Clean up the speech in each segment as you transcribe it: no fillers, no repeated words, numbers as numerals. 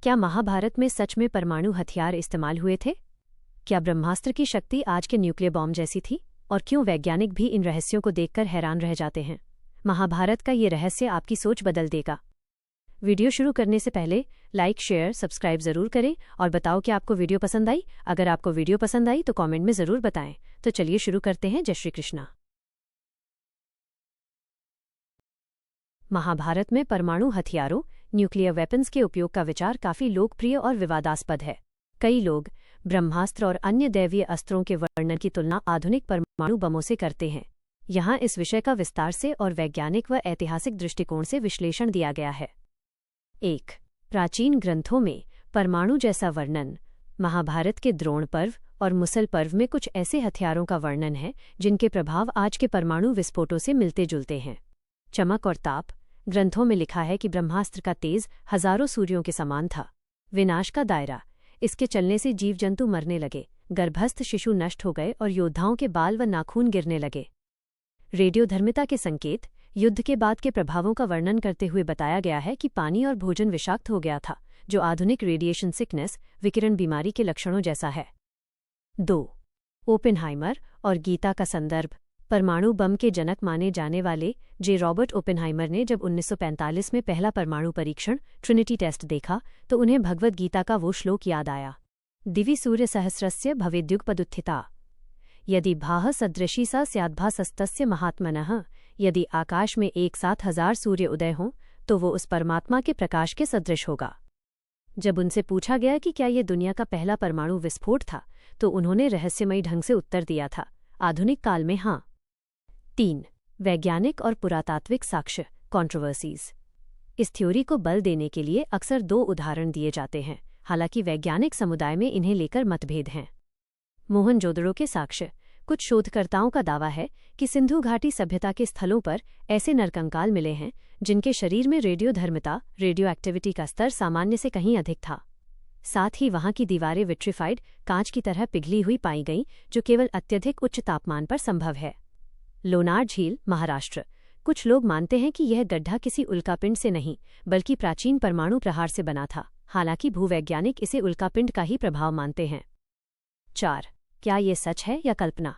क्या महाभारत में सच में परमाणु हथियार इस्तेमाल हुए थे? क्या ब्रह्मास्त्र की शक्ति आज के न्यूक्लियर बॉम्ब जैसी थी? और क्यों वैज्ञानिक भी इन रहस्यों को देखकर हैरान रह जाते हैं? महाभारत का ये रहस्य आपकी सोच बदल देगा। वीडियो शुरू करने से पहले लाइक, शेयर, सब्सक्राइब जरूर करें और बताओ कि आपको वीडियो पसंद आई। अगर आपको वीडियो पसंद आई तो कमेंट में जरूर बताएं। तो चलिए शुरू करते हैं। जय श्री कृष्णा। महाभारत में परमाणु हथियारों न्यूक्लियर वेपन्स के उपयोग का विचार काफी लोकप्रिय और विवादास्पद है। कई लोग ब्रह्मास्त्र और अन्य दैवीय अस्त्रों के वर्णन की तुलना आधुनिक परमाणु बमों से करते हैं। यहाँ इस विषय का विस्तार से और वैज्ञानिक व ऐतिहासिक दृष्टिकोण से विश्लेषण दिया गया है। 1. प्राचीन ग्रंथों में परमाणु जैसा वर्णन। महाभारत के द्रोण पर्व और मुसल पर्व में कुछ ऐसे हथियारों का वर्णन है जिनके प्रभाव आज के परमाणु विस्फोटों से मिलते जुलते हैं। चमक और ताप। ग्रंथों में लिखा है कि ब्रह्मास्त्र का तेज हजारों सूर्यों के समान था। विनाश का दायरा। इसके चलने से जीव जंतु मरने लगे, गर्भस्थ शिशु नष्ट हो गए और योद्धाओं के बाल व नाखून गिरने लगे। रेडियोधर्मिता के संकेत। युद्ध के बाद के प्रभावों का वर्णन करते हुए बताया गया है कि पानी और भोजन विषाक्त हो गया था, जो आधुनिक रेडिएशन सिकनेस विकिरण बीमारी के लक्षणों जैसा है। 2. ओपेनहाइमर और गीता का संदर्भ। परमाणु बम के जनक माने जाने वाले रॉबर्ट ओपेनहाइमर ने जब 1945 में पहला परमाणु परीक्षण ट्रिनिटी टेस्ट देखा तो उन्हें भगवद गीता का वो श्लोक याद आया। दिवि सूर्य सहस्रस्य भवेद्युगपदुत्थिता यदि भाः सदृशी सा स्याद्भासस्तस्य महात्मनः। यदि आकाश में एक साथ 1000 सूर्य उदय हों तो वो उस परमात्मा के प्रकाश के सदृश होगा। जब उनसे पूछा गया कि क्या ये दुनिया का पहला परमाणु विस्फोट था तो उन्होंने रहस्यमयी ढंग से उत्तर दिया था, आधुनिक काल में हाँ। 3. वैज्ञानिक और पुरातात्विक साक्ष्य कंट्रोवर्सीज। इस थ्योरी को बल देने के लिए अक्सर 2 उदाहरण दिए जाते हैं, हालांकि वैज्ञानिक समुदाय में इन्हें लेकर मतभेद हैं। मोहनजोदड़ो के साक्ष्य। कुछ शोधकर्ताओं का दावा है कि सिंधु घाटी सभ्यता के स्थलों पर ऐसे नरकंकाल मिले हैं जिनके शरीर में रेडियोधर्मिता रेडियो एक्टिविटी का स्तर सामान्य से कहीं अधिक था। साथ ही वहां की दीवारें विट्रीफाइड कांच की तरह पिघली हुई पाई गईं, जो केवल अत्यधिक उच्च तापमान पर संभव है। लोनार झील, महाराष्ट्र। कुछ लोग मानते हैं कि यह गड्ढा किसी उल्कापिंड से नहीं बल्कि प्राचीन परमाणु प्रहार से बना था, हालांकि भूवैज्ञानिक इसे उल्कापिंड का ही प्रभाव मानते हैं। 4. क्या ये सच है या कल्पना?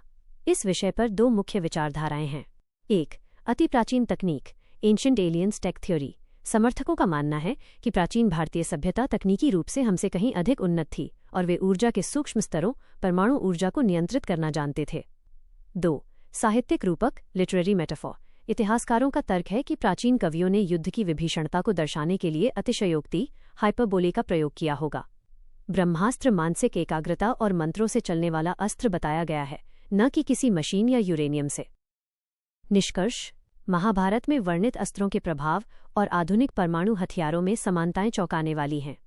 इस विषय पर 2 मुख्य विचारधाराएं हैं। 1. अति प्राचीन तकनीक एंशिएंट एलियंस टेक थ्योरी। समर्थकों का मानना है कि प्राचीन भारतीय सभ्यता तकनीकी रूप से हमसे कहीं अधिक उन्नत थी और वे ऊर्जा के सूक्ष्म स्तरों परमाणु ऊर्जा को नियंत्रित करना जानते थे। 2. साहित्यिक रूपक लिटरेरी मेटाफॉर। इतिहासकारों का तर्क है कि प्राचीन कवियों ने युद्ध की विभीषणता को दर्शाने के लिए अतिशयोक्ति हाइपरबोले का प्रयोग किया होगा। ब्रह्मास्त्र मानसिक एकाग्रता और मंत्रों से चलने वाला अस्त्र बताया गया है, न कि किसी मशीन या यूरेनियम से। निष्कर्ष। महाभारत में वर्णित अस्त्रों के प्रभाव और आधुनिक परमाणु हथियारों में समानताएं चौंकाने वाली हैं।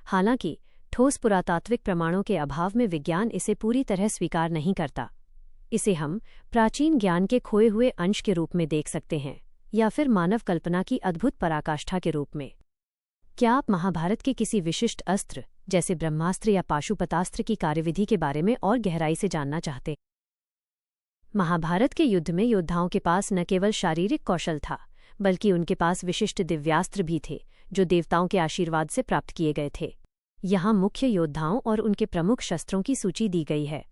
हालांकि ठोस पुरातात्विक प्रमाणों के अभाव में विज्ञान इसे पूरी तरह स्वीकार नहीं करता। इसे हम प्राचीन ज्ञान के खोए हुए अंश के रूप में देख सकते हैं या फिर मानव कल्पना की अद्भुत पराकाष्ठा के रूप में। क्या आप महाभारत के किसी विशिष्ट अस्त्र जैसे ब्रह्मास्त्र या पाशुपतास्त्र की कार्यविधि के बारे में और गहराई से जानना चाहते? महाभारत के युद्ध में योद्धाओं के पास न केवल शारीरिक कौशल था बल्कि उनके पास विशिष्ट दिव्यास्त्र भी थे जो देवताओं के आशीर्वाद से प्राप्त किए गए थे। यहाँ मुख्य योद्धाओं और उनके प्रमुख शस्त्रों की सूची दी गई है।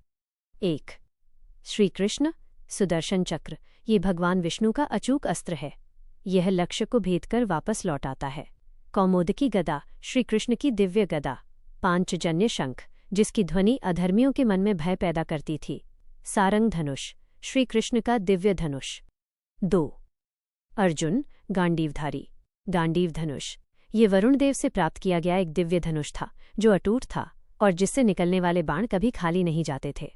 1. श्री कृष्ण सुदर्शन चक्र। ये भगवान विष्णु का अचूक अस्त्र है। यह लक्ष्य को भेदकर वापस लौट आता है। कौमोदकी गदा। श्री कृष्ण की दिव्य गदा। पांचजन्य शंख, जिसकी ध्वनि अधर्मियों के मन में भय पैदा करती थी। सारंग धनुष। श्री कृष्ण का दिव्य धनुष। 2. अर्जुन गांडीवधारी। गांडीव धनुष। ये वरुण देव से प्राप्त किया गया एक दिव्य धनुष था जो अटूट था और जिससे निकलने वाले बाण कभी खाली नहीं जाते थे।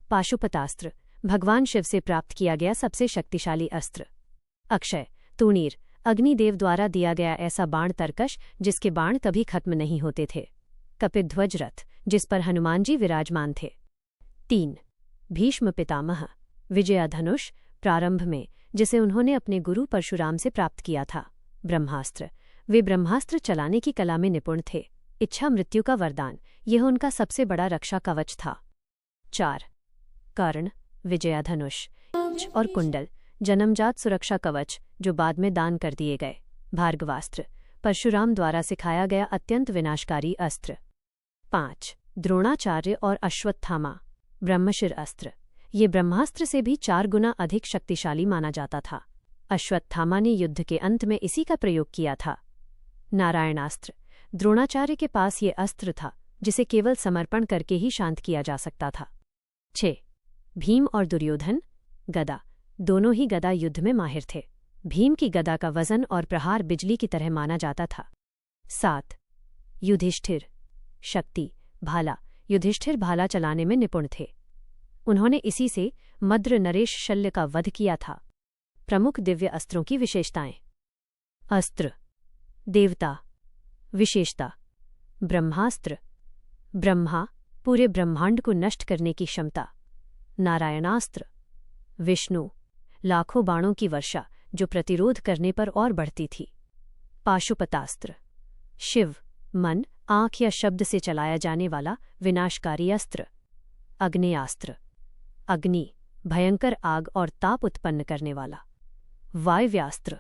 पाशुपतास्त्र। भगवान शिव से प्राप्त किया गया सबसे शक्तिशाली अस्त्र। अक्षय तूणीर। अग्निदेव द्वारा दिया गया ऐसा बाण तरकश जिसके बाण कभी खत्म नहीं होते थे। कपिध्वज रथ, जिस पर हनुमान जी विराजमान थे। 3. भीष्म पितामह। विजया धनुष, प्रारंभ में, जिसे उन्होंने अपने गुरु परशुराम से प्राप्त किया था। ब्रह्मास्त्र। वे ब्रह्मास्त्र चलाने की कला में निपुण थे। इच्छा मृत्यु का वरदान, यह उनका सबसे बड़ा रक्षा कवच था। 4. कर्ण, विजया धनुष और कुंडल, जन्मजात सुरक्षा कवच जो बाद में दान कर दिए गए। भार्गवास्त्र। परशुराम द्वारा सिखाया गया अत्यंत विनाशकारी अस्त्र। 5. द्रोणाचार्य और अश्वत्थामा ब्रह्मशिर अस्त्र। ये ब्रह्मास्त्र से भी 4 गुना अधिक शक्तिशाली माना जाता था। अश्वत्थामा ने युद्ध के अंत में इसी का प्रयोग किया था। नारायणास्त्र। द्रोणाचार्य के पास ये अस्त्र था जिसे केवल समर्पण करके ही शांत किया जा सकता था। 6. भीम और दुर्योधन गदा। दोनों ही गदा युद्ध में माहिर थे। भीम की गदा का वजन और प्रहार बिजली की तरह माना जाता था। 7. युधिष्ठिर शक्ति भाला। युधिष्ठिर भाला चलाने में निपुण थे। उन्होंने इसी से मद्र नरेश शल्य का वध किया था। प्रमुख दिव्य अस्त्रों की विशेषताएं। अस्त्र। देवता। विशेषता। ब्रह्मास्त्र। ब्रह्मा पूरे ब्रह्मांड को नष्ट करने की क्षमता। नारायणास्त्र। विष्णु लाखों बाणों की वर्षा जो प्रतिरोध करने पर और बढ़ती थी। पाशुपतास्त्र। शिव मन आंख या शब्द से चलाया जाने वाला विनाशकारी अस्त्र। अग्नेयास्त्र। अग्नि भयंकर आग और ताप उत्पन्न करने वाला। वायव्यास्त्र।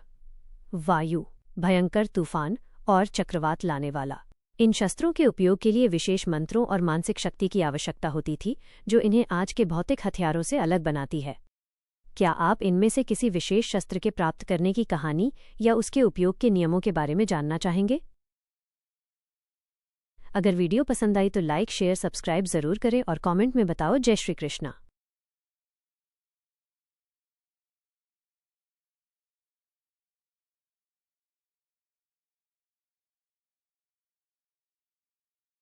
वायु भयंकर तूफान और चक्रवात लाने वाला। इन शस्त्रों के उपयोग के लिए विशेष मंत्रों और मानसिक शक्ति की आवश्यकता होती थी जो इन्हें आज के भौतिक हथियारों से अलग बनाती है। क्या आप इनमें से किसी विशेष शस्त्र के प्राप्त करने की कहानी या उसके उपयोग के नियमों के बारे में जानना चाहेंगे? अगर वीडियो पसंद आई तो लाइक शेयर सब्सक्राइब जरूर करें और कमेंट में बताओ जय श्री कृष्णा।